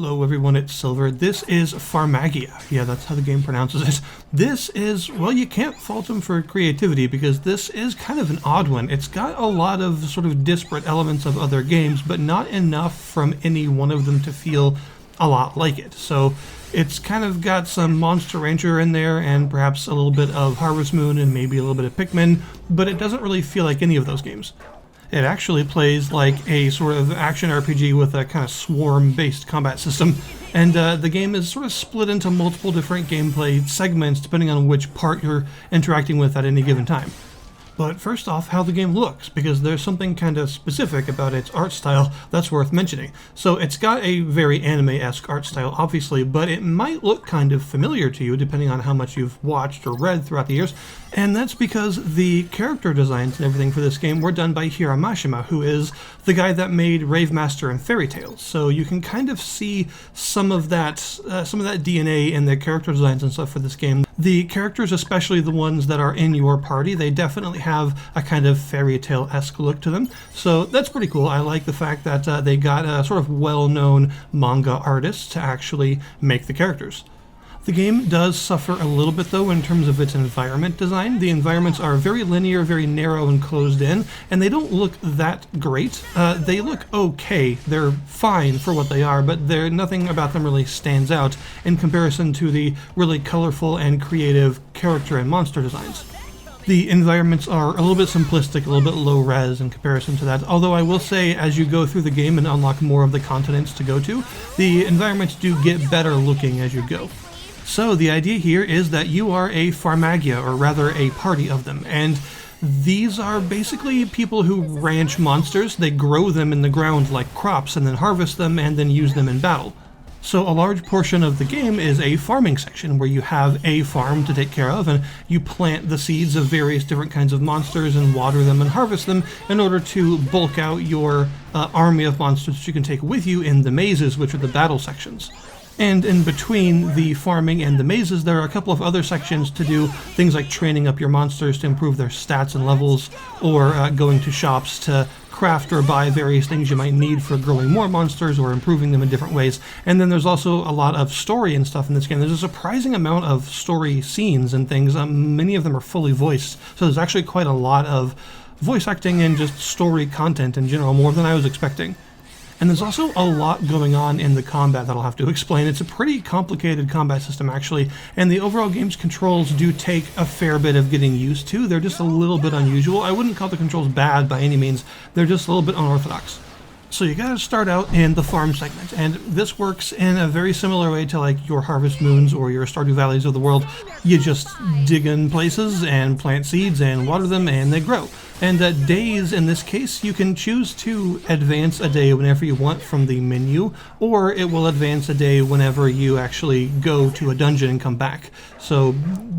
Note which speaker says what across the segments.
Speaker 1: Hello everyone, it's Silver. This is Farmagia. Yeah, that's how the game pronounces it. This is, well, you can't fault them for creativity because this is kind of an odd one. It's got a lot of sort of disparate elements of other games, but not enough from any one of them to feel a lot like it. So it's kind of got some Monster Rancher in there and perhaps a little bit of Harvest Moon and maybe a little bit of Pikmin, but it doesn't really feel like any of those games. It actually plays like a sort of action RPG with a kind of swarm-based combat system, and the game is sort of split into multiple different gameplay segments depending on which part you're interacting with at any given time. But first off, how the game looks, because there's something kind of specific about its art style that's worth mentioning. So it's got a very anime-esque art style, obviously, but it might look kind of familiar to you depending on how much you've watched or read throughout the years, and that's because the character designs and everything for this game were done by Hiramashima, who is the guy that made Rave Master and Fairy Tales. So you can kind of see some of that DNA in the character designs and stuff for this game. The characters, especially the ones that are in your party, they definitely have a kind of fairy tale-esque look to them. So that's pretty cool. I like the fact that they got a sort of well-known manga artist to actually make the characters. The game does suffer a little bit though in terms of its environment design. The environments are very linear, very narrow and closed in, and they don't look that great. They look okay, they're fine for what they are, but nothing about them really stands out in comparison to the really colorful and creative character and monster designs. The environments are a little bit simplistic, a little bit low res in comparison to that, although I will say as you go through the game and unlock more of the continents to go to, the environments do get better looking as you go. So the idea here is that you are a Farmagia, or rather a party of them, and these are basically people who ranch monsters. They grow them in the ground like crops and then harvest them and then use them in battle. So a large portion of the game is a farming section where you have a farm to take care of and you plant the seeds of various different kinds of monsters and water them and harvest them in order to bulk out your army of monsters that you can take with you in the mazes, which are the battle sections. And in between the farming and the mazes, there are a couple of other sections to do things like training up your monsters to improve their stats and levels, or going to shops to craft or buy various things you might need for growing more monsters or improving them in different ways. And then there's also a lot of story and stuff in this game. There's a surprising amount of story scenes and things. Many of them are fully voiced, so there's actually quite a lot of voice acting and just story content in general, more than I was expecting. And there's also a lot going on in the combat that I'll have to explain. It's a pretty complicated combat system, actually, and the overall game's controls do take a fair bit of getting used to. They're just a little bit unusual. I wouldn't call the controls bad by any means. They're just a little bit unorthodox. So you gotta start out in the farm segment, and this works in a very similar way to like your Harvest Moons or your Stardew Valleys of the world. You just dig in places and plant seeds and water them and they grow. And days, in this case, you can choose to advance a day whenever you want from the menu, or it will advance a day whenever you actually go to a dungeon and come back. So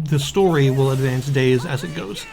Speaker 1: the story will advance days as it goes.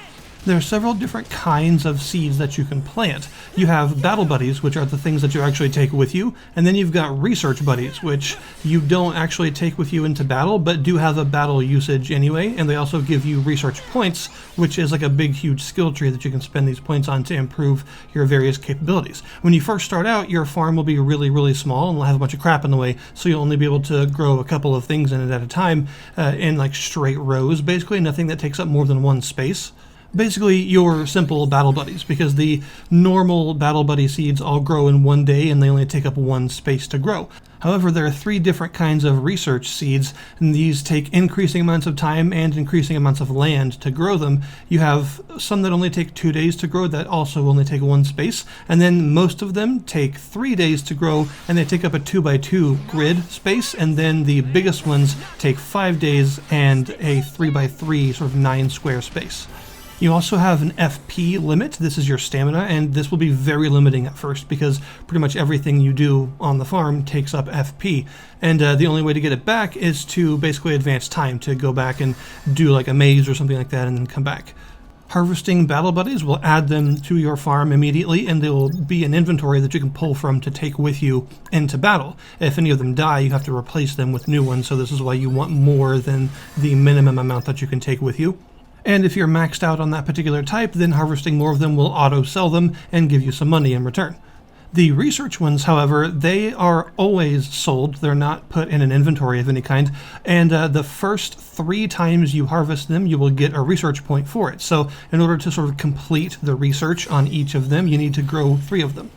Speaker 1: There are several different kinds of seeds that you can plant. You have battle buddies, which are the things that you actually take with you, and then you've got research buddies, which you don't actually take with you into battle, but do have a battle usage anyway, and they also give you research points, which is like a big, huge skill tree that you can spend these points on to improve your various capabilities. When you first start out, your farm will be really, really small and will have a bunch of crap in the way, so you'll only be able to grow a couple of things in it at a time, in like straight rows, basically, nothing that takes up more than one space. Basically your simple battle buddies, because the normal battle buddy seeds all grow in one day and they only take up one space to grow. However, there are 3 different kinds of research seeds, and these take increasing amounts of time and increasing amounts of land to grow them. You have some that only take 2 days to grow that also only take 1 space, and then most of them take 3 days to grow and they take up a 2x2 grid space, and then the biggest ones take 5 days and a 3x3 sort of 9 square space. You also have an FP limit. This is your stamina, and this will be very limiting at first because pretty much everything you do on the farm takes up FP. And the only way to get it back is to basically advance time, to go back and do like a maze or something like that and then come back. Harvesting battle buddies will add them to your farm immediately, and there will be an inventory that you can pull from to take with you into battle. If any of them die, you have to replace them with new ones, so this is why you want more than the minimum amount that you can take with you. And if you're maxed out on that particular type, then harvesting more of them will auto-sell them and give you some money in return. The research ones, however, they are always sold. They're not put in an inventory of any kind. And the first 3 times you harvest them, you will get a research point for it. So in order to sort of complete the research on each of them, you need to grow 3 of them.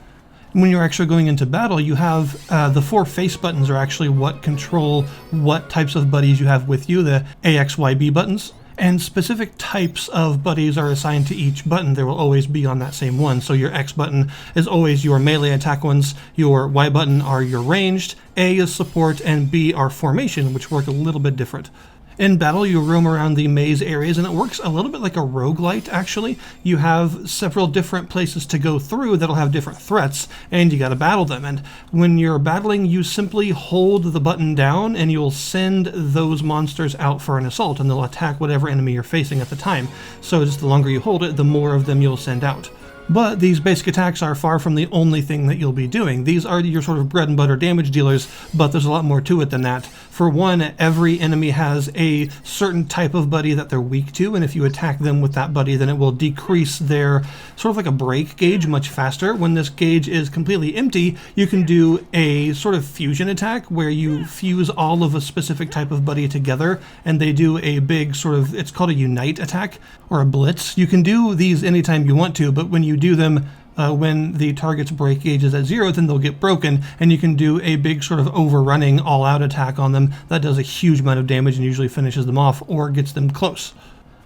Speaker 1: When you're actually going into battle, you have the 4 face buttons are actually what control what types of buddies you have with you, the A, X, Y, B buttons. And specific types of buddies are assigned to each button. They will always be on that same one. So your X button is always your melee attack ones, your Y button are your ranged, A is support, and B are formation, which work a little bit different. In battle, you roam around the maze areas, and it works a little bit like a roguelite, actually. You have several different places to go through that'll have different threats, and you gotta battle them. And when you're battling, you simply hold the button down, and you'll send those monsters out for an assault, and they'll attack whatever enemy you're facing at the time. So just the longer you hold it, the more of them you'll send out. But these basic attacks are far from the only thing that you'll be doing. These are your sort of bread and butter damage dealers, but there's a lot more to it than that. For one, every enemy has a certain type of buddy that they're weak to, and if you attack them with that buddy, then it will decrease their sort of like a break gauge much faster. When this gauge is completely empty, you can do a sort of fusion attack where you fuse all of a specific type of buddy together, and they do a big sort of, it's called a unite attack, or a blitz. You can do these anytime you want to, but when you do them when the target's break gauge is at 0, then they'll get broken, and you can do a big sort of overrunning all-out attack on them that does a huge amount of damage and usually finishes them off or gets them close.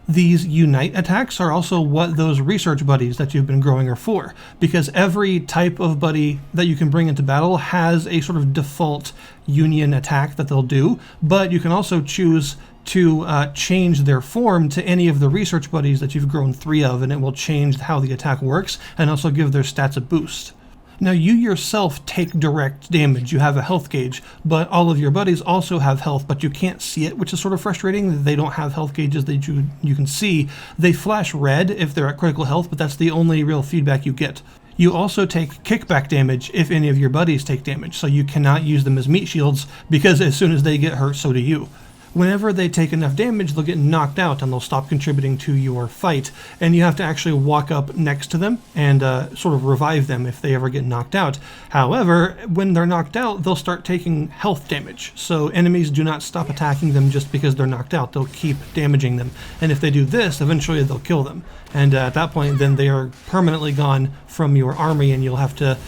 Speaker 1: These unite attacks are also what those research buddies that you've been growing are for, because every type of buddy that you can bring into battle has a sort of default union attack that they'll do, but you can also choose to change their form to any of the research buddies that you've grown 3 of, and it will change how the attack works and also give their stats a boost. Now, you yourself take direct damage. You have a health gauge, but all of your buddies also have health, but you can't see it, which is sort of frustrating. They don't have health gauges that you can see. They flash red if they're at critical health, but that's the only real feedback you get. You also take kickback damage if any of your buddies take damage, so you cannot use them as meat shields, because as soon as they get hurt, so do you. Whenever they take enough damage, they'll get knocked out and they'll stop contributing to your fight, and you have to actually walk up next to them and sort of revive them if they ever get knocked out. However, when they're knocked out, they'll start taking health damage, so enemies do not stop attacking them just because they're knocked out. They'll keep damaging them, and if they do this, eventually they'll kill them, and at that point then they are permanently gone from your army, and you'll have to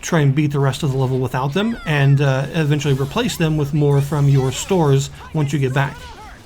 Speaker 1: try and beat the rest of the level without them, and eventually replace them with more from your stores once you get back.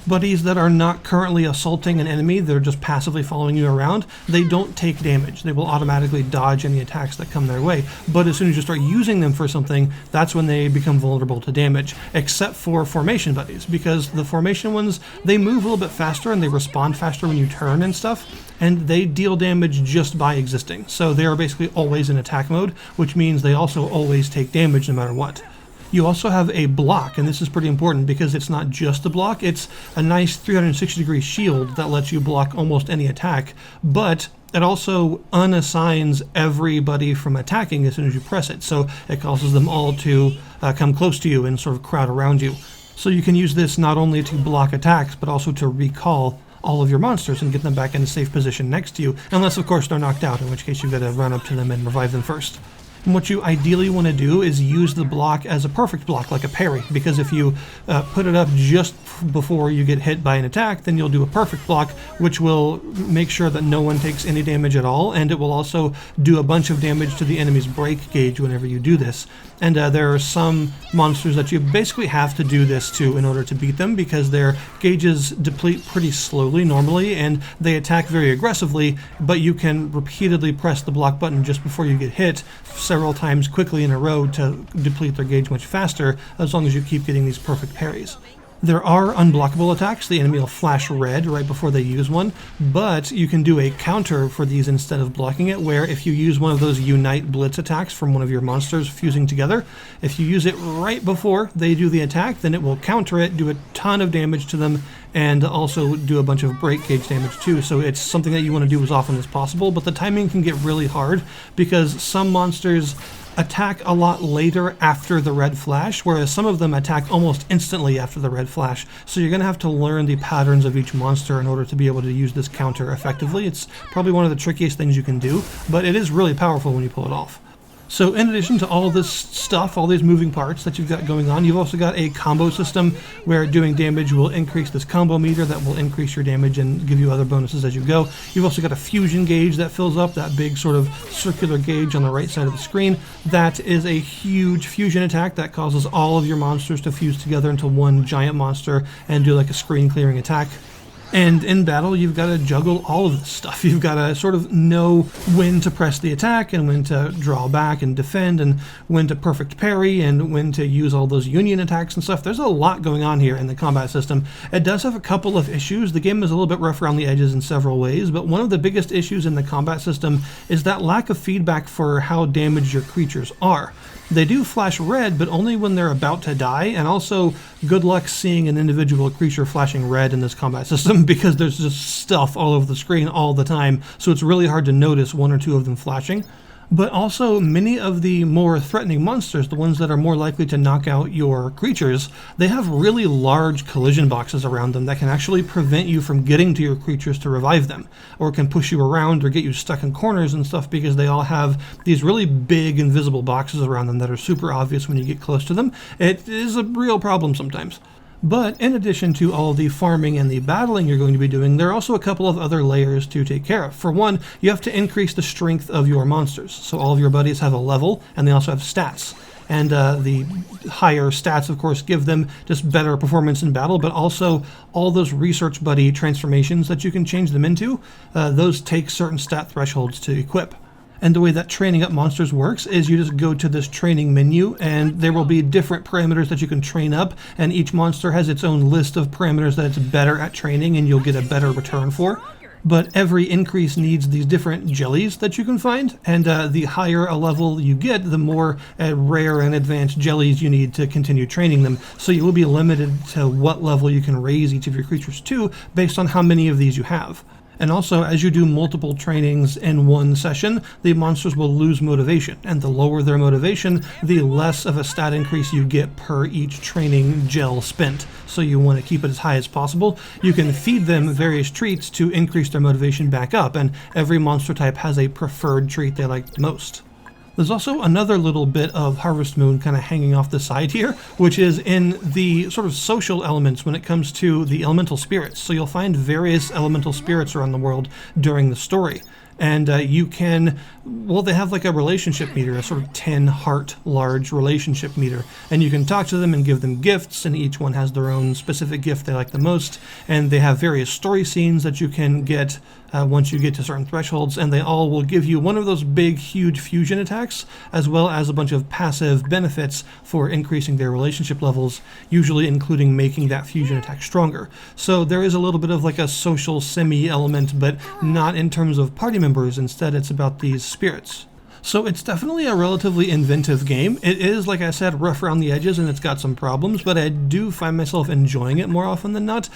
Speaker 1: Buddies that are not currently assaulting an enemy, they're just passively following you around, they don't take damage. They will automatically dodge any attacks that come their way, but as soon as you start using them for something, that's when they become vulnerable to damage, except for formation buddies, because the formation ones, they move a little bit faster and they respond faster when you turn and stuff, and they deal damage just by existing. So they are basically always in attack mode, which means they also always take damage no matter what. You also have a block, and this is pretty important because it's not just a block, it's a nice 360-degree shield that lets you block almost any attack, but it also unassigns everybody from attacking as soon as you press it, so it causes them all to come close to you and sort of crowd around you. So you can use this not only to block attacks, but also to recall all of your monsters and get them back in a safe position next to you, unless of course they're knocked out, in which case you've got to run up to them and revive them first. And what you ideally want to do is use the block as a perfect block, like a parry, because if you put it up just before you get hit by an attack, then you'll do a perfect block, which will make sure that no one takes any damage at all, and it will also do a bunch of damage to the enemy's break gauge whenever you do this. And there are some monsters that you basically have to do this to in order to beat them, because their gauges deplete pretty slowly normally, and they attack very aggressively, but you can repeatedly press the block button just before you get hit several times quickly in a row to deplete their gauge much faster, as long as you keep getting these perfect parries. There are unblockable attacks. The enemy will flash red right before they use one, but you can do a counter for these instead of blocking it, where if you use one of those Unite Blitz attacks from one of your monsters fusing together, if you use it right before they do the attack, then it will counter it, do a ton of damage to them, and also do a bunch of break gauge damage too. So it's something that you want to do as often as possible, but the timing can get really hard because some monsters attack a lot later after the red flash, whereas some of them attack almost instantly after the red flash. So you're going to have to learn the patterns of each monster in order to be able to use this counter effectively. It's probably one of the trickiest things you can do, but it is really powerful when you pull it off. So in addition to all this stuff, all these moving parts that you've got going on, you've also got a combo system where doing damage will increase this combo meter that will increase your damage and give you other bonuses as you go. You've also got a fusion gauge that fills up, that big sort of circular gauge on the right side of the screen. That is a huge fusion attack that causes all of your monsters to fuse together into one giant monster and do like a screen clearing attack. And in battle, you've got to juggle all of this stuff. You've got to sort of know when to press the attack and when to draw back and defend and when to perfect parry and when to use all those union attacks and stuff. There's a lot going on here in the combat system. It does have a couple of issues. The game is a little bit rough around the edges in several ways, but one of the biggest issues in the combat system is that lack of feedback for how damaged your creatures are. They do flash red, but only when they're about to die, and also good luck seeing an individual creature flashing red in this combat system because there's just stuff all over the screen all the time, so it's really hard to notice one or two of them flashing. But also, many of the more threatening monsters, the ones that are more likely to knock out your creatures, they have really large collision boxes around them that can actually prevent you from getting to your creatures to revive them, or can push you around or get you stuck in corners and stuff because they all have these really big invisible boxes around them that are super obvious when you get close to them. It is a real problem sometimes. But in addition to all the farming and the battling you're going to be doing, there are also a couple of other layers to take care of. For one, you have to increase the strength of your monsters. So all of your buddies have a level, and they also have stats. And the higher stats, of course, give them just better performance in battle, but also all those research buddy transformations that you can change them into, those take certain stat thresholds to equip. And the way that training up monsters works is you just go to this training menu and there will be different parameters that you can train up, and each monster has its own list of parameters that it's better at training and you'll get a better return for. But every increase needs these different jellies that you can find, and the higher a level you get, the more rare and advanced jellies you need to continue training them. So you will be limited to what level you can raise each of your creatures to based on how many of these you have. And also, as you do multiple trainings in one session, the monsters will lose motivation, and the lower their motivation, the less of a stat increase you get per each training gel spent. So you want to keep it as high as possible. You can feed them various treats to increase their motivation back up, and every monster type has a preferred treat they like most. There's also another little bit of Harvest Moon kind of hanging off the side here, which is in the sort of social elements when it comes to the elemental spirits. So you'll find various elemental spirits around the world during the story. And you can, well, they have like a relationship meter, a sort of 10 heart large relationship meter. And you can talk to them and give them gifts, and each one has their own specific gift they like the most. And they have various story scenes that you can get once you get to certain thresholds, and they all will give you one of those big, huge fusion attacks, as well as a bunch of passive benefits for increasing their relationship levels, usually including making that fusion attack stronger. So there is a little bit of like a social semi-element, but not in terms of party members. Instead, it's about these spirits. So it's definitely a relatively inventive game. It is, like I said, rough around the edges and it's got some problems, but I do find myself enjoying it more often than not.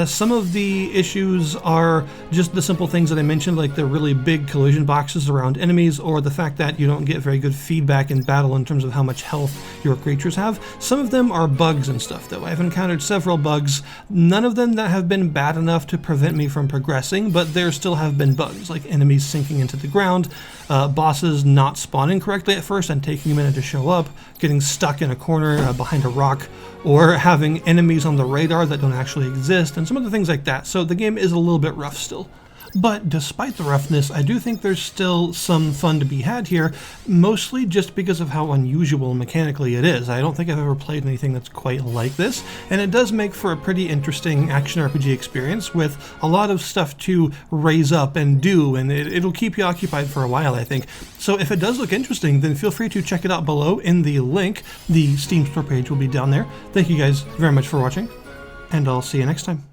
Speaker 1: Some of the issues are just the simple things that I mentioned, like the really big collision boxes around enemies, or the fact that you don't get very good feedback in battle in terms of how much health your creatures have. Some of them are bugs and stuff, though. I've encountered several bugs, none of them that have been bad enough to prevent me from progressing, but there still have been bugs, like enemies sinking into the ground, bosses not spawning correctly at first and taking a minute to show up, getting stuck in a corner behind a rock, or having enemies on the radar that don't actually exist, and some other things like that. So the game is a little bit rough still. But despite the roughness, I do think there's still some fun to be had here, mostly just because of how unusual mechanically it is. I don't think I've ever played anything that's quite like this, and it does make for a pretty interesting action RPG experience with a lot of stuff to raise up and do, and it'll keep you occupied for a while, I think. So if it does look interesting, then feel free to check it out below in the link. The Steam store page will be down there. Thank you guys very much for watching, and I'll see you next time.